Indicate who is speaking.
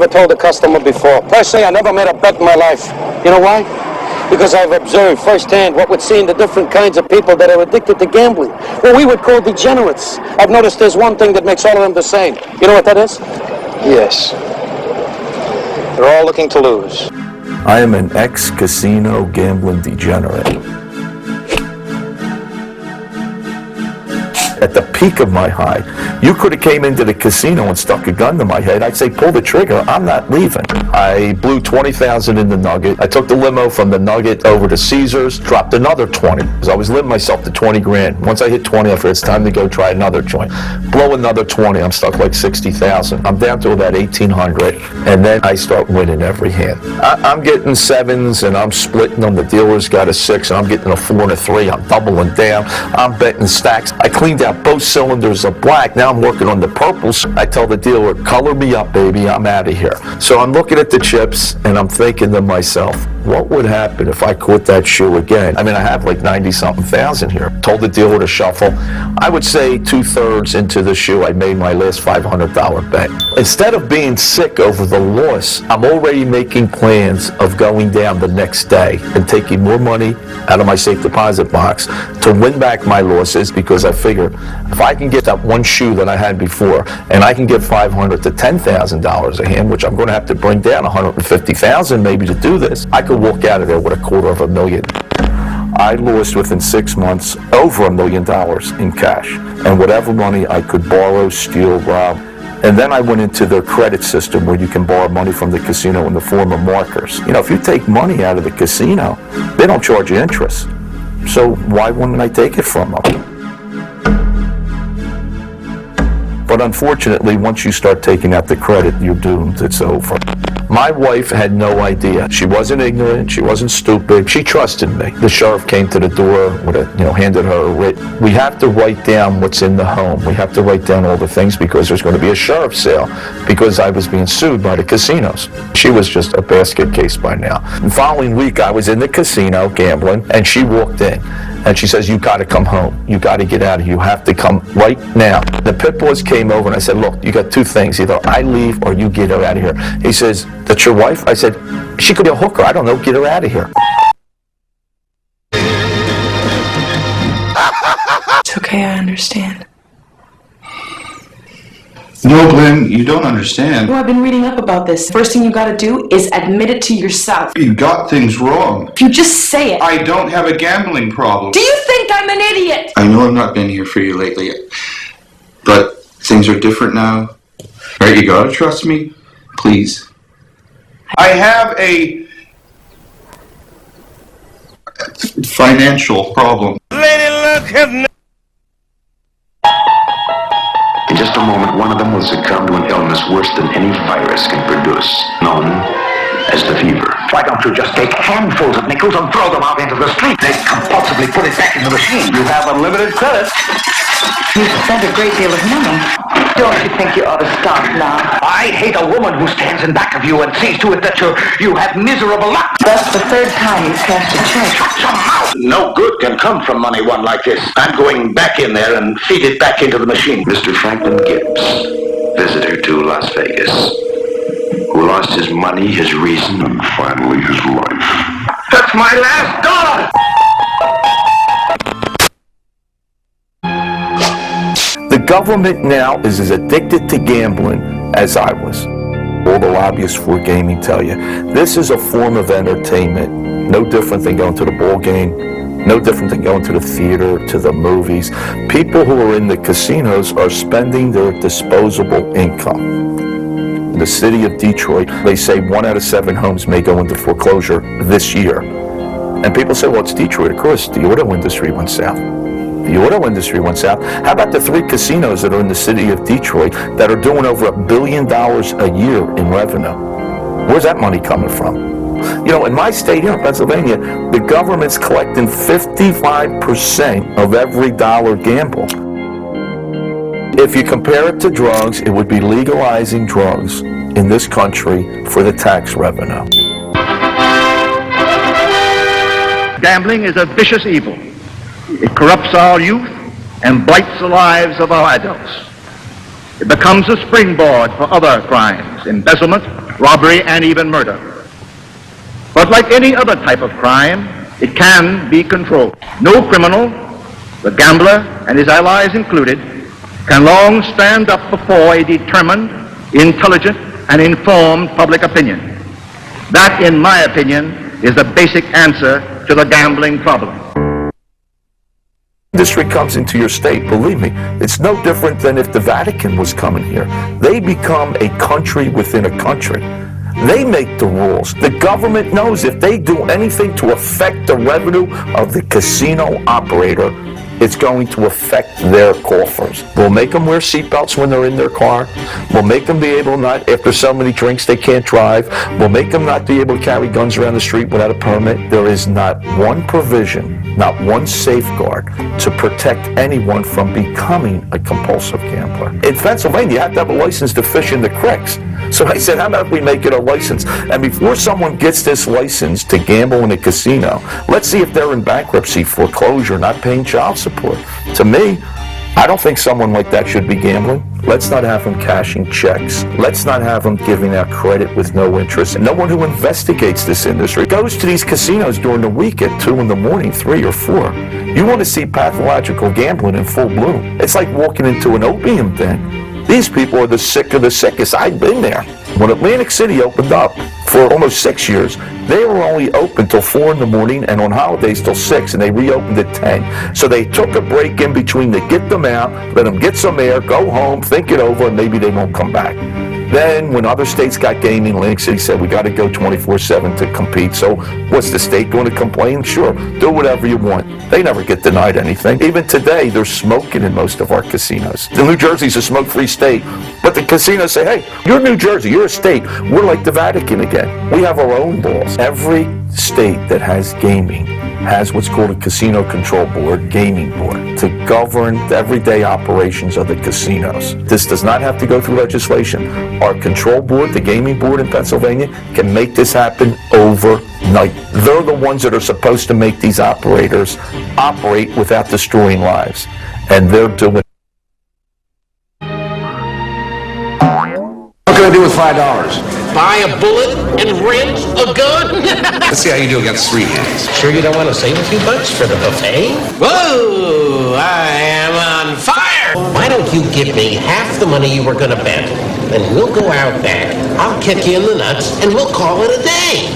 Speaker 1: Never told a customer before. Personally, I never made a bet in my life. You know why? Because I've observed firsthand what we're seeing the different kinds of people that are addicted to gambling. What we would call degenerates. I've noticed there's one thing that makes all of them the same. You know what that is?
Speaker 2: Yes. They're all looking to lose.
Speaker 3: I am an ex-casino gambling degenerate. At the peak of my high, you could have came into the casino and stuck a gun to my head. I'd say, pull the trigger, I'm not leaving. I blew $20,000 in the Nugget. I took the limo from the Nugget over to Caesars, dropped another 20, because I was living myself to 20 grand. Once I hit 20, I figured it's time to go try another joint. Blow another 20, I'm stuck like 60,000. I'm down to about 1,800, and then I start winning every hand. I'm getting sevens, and I'm splitting them. The dealer's got a 6, and I'm getting a 4 and a 3. I'm doubling down. I'm betting stacks. I cleaned out both cylinders of black. Now I'm working on the purples. I tell the dealer, color me up, baby. I'm out of here. So I'm looking at the chips, and I'm thinking to myself, what would happen if I caught that shoe again? I mean, I have like 90-something thousand here. Told the dealer to shuffle. I would say 2/3 into the shoe, I made my last $500 bet. Instead of being sick over the loss, I'm already making plans of going down the next day and taking more money out of my safe deposit box to win back my losses, because I figure if I can get that one shoe that I had before, and I can get $500 to $10,000 a hand, which I'm going to have to bring down $150,000 maybe to do this, I could walk out of there with $250,000. I lost within 6 months over $1 million in cash, and whatever money I could borrow, steal, rob. And then I went into their credit system where you can borrow money from the casino in the form of markers. You know, if you take money out of the casino, they don't charge you interest. So why wouldn't I take it from them? But unfortunately, once you start taking out the credit, you're doomed. It's over. My wife had no idea. She wasn't ignorant. She wasn't stupid. She trusted me. The sheriff came to the door with handed her a writ. We have to write down what's in the home. We have to write down all the things, because there's going to be a sheriff's sale, because I was being sued by the casinos. She was just a basket case by now. The following week, I was in the casino gambling, and she walked in. And she says, you got to come home. You got to get out of here. You have to come right now. The pit boss came over, and I said, look, you got two things. Either I leave or you get her out of here. He says, that's your wife? I said, she could be a hooker. I don't know. Get her out of here.
Speaker 4: It's okay. I understand.
Speaker 5: No, Glenn, you don't understand.
Speaker 4: Well, I've been reading up about this. First thing you gotta do is admit it to yourself.
Speaker 5: You got things wrong.
Speaker 4: If you just say it.
Speaker 5: I don't have a gambling problem.
Speaker 4: Do you think I'm an idiot?
Speaker 5: I know I've not been here for you lately, but things are different now. Right, you gotta trust me, please. I have a financial problem.
Speaker 6: Lady Luck has
Speaker 7: In just a moment, one of them will succumb to an illness worse than any virus can produce, known as the fever.
Speaker 8: Why don't you just take handfuls of nickels and throw them out into the street? They compulsively put it back in the machine. You have unlimited credit.
Speaker 9: You spent a great deal of money. Don't you think you ought to stop now?
Speaker 8: I hate a woman who stands in back of you and sees to it that you have miserable luck.
Speaker 9: That's the third time you've cashed a check.
Speaker 8: No good can come from money won like this. I'm going back in there and feed it back into the machine.
Speaker 7: Mr. Franklin Gibbs, visitor to Las Vegas, who lost his money, his reason, and finally his life.
Speaker 8: That's my last dollar!
Speaker 3: The government now is as addicted to gambling as I was. All the lobbyists for gaming tell you, this is a form of entertainment, no different than going to the ball game, no different than going to the theater, to the movies. People who are in the casinos are spending their disposable income. In the city of Detroit, they say 1 out of 7 homes may go into foreclosure this year. And people say, well, it's Detroit. Of course, the auto industry went south. The auto industry went south. How about the 3 casinos that are in the city of Detroit that are doing over $1 billion a year in revenue? Where's that money coming from? You know, in my state here in Pennsylvania, the government's collecting 55% of every dollar gambled. If you compare it to drugs, it would be legalizing drugs in this country for the tax revenue.
Speaker 10: Gambling is a vicious evil. It corrupts our youth and blights the lives of our adults. it becomes a springboard for other crimes, embezzlement, robbery, and even murder. But like any other type of crime, it can be controlled. No criminal, the gambler and his allies included, can long stand up before a determined, intelligent, and informed public opinion. That, in my opinion, is the basic answer to the gambling problem.
Speaker 3: Industry comes into your state, believe me, it's no different than if the Vatican was coming here. They become a country within a country. They make the rules. The government knows if they do anything to affect the revenue of the casino operator, it's going to affect their coffers. We'll make them wear seatbelts when they're in their car. We'll make them be able not, after so many drinks they can't drive. We'll make them not be able to carry guns around the street without a permit. There is not one provision, not one safeguard to protect anyone from becoming a compulsive gambler. In Pennsylvania, you have to have a license to fish in the creeks. So I said, how about if we make it a license? And before someone gets this license to gamble in a casino, let's see if they're in bankruptcy, foreclosure, not paying child support. To me, I don't think someone like that should be gambling. Let's not have them cashing checks. Let's not have them giving out credit with no interest. And no one who investigates this industry goes to these casinos during the week at 2 in the morning, 3 or 4. You want to see pathological gambling in full bloom. It's like walking into an opium den. These people are the sick of the sickest. I've been there. When Atlantic City opened up for almost 6 years, they were only open till 4 in the morning and on holidays till 6, and they reopened at 10. So they took a break in between to get them out, let them get some air, go home, think it over, and maybe they won't come back. Then when other states got gaming, Atlantic City said, we got to go 24/7 to compete. So what's the state going to complain? Sure, do whatever you want. They never get denied anything. Even today, they're smoking in most of our casinos. New Jersey's a smoke-free state, but the casinos say, hey, you're New Jersey, you're a state. We're like the Vatican again. We have our own laws. Every state that has gaming has what's called a casino control board, gaming board, to govern the everyday operations of the casinos. This does not have to go through legislation. Our control board, the gaming board in Pennsylvania, can make this happen overnight. They're the ones that are supposed to make these operators operate without destroying lives. And they're doing it.
Speaker 2: What can I do with $5?
Speaker 1: Buy a bullet and rent a gun?
Speaker 2: Let's see how you do against 3 hands.
Speaker 1: Sure you don't want to save a few bucks for the buffet? Whoa, I am on fire! Why don't you give me half the money you were going to bet, and we'll go out there, I'll kick you in the nuts, and we'll call it a day.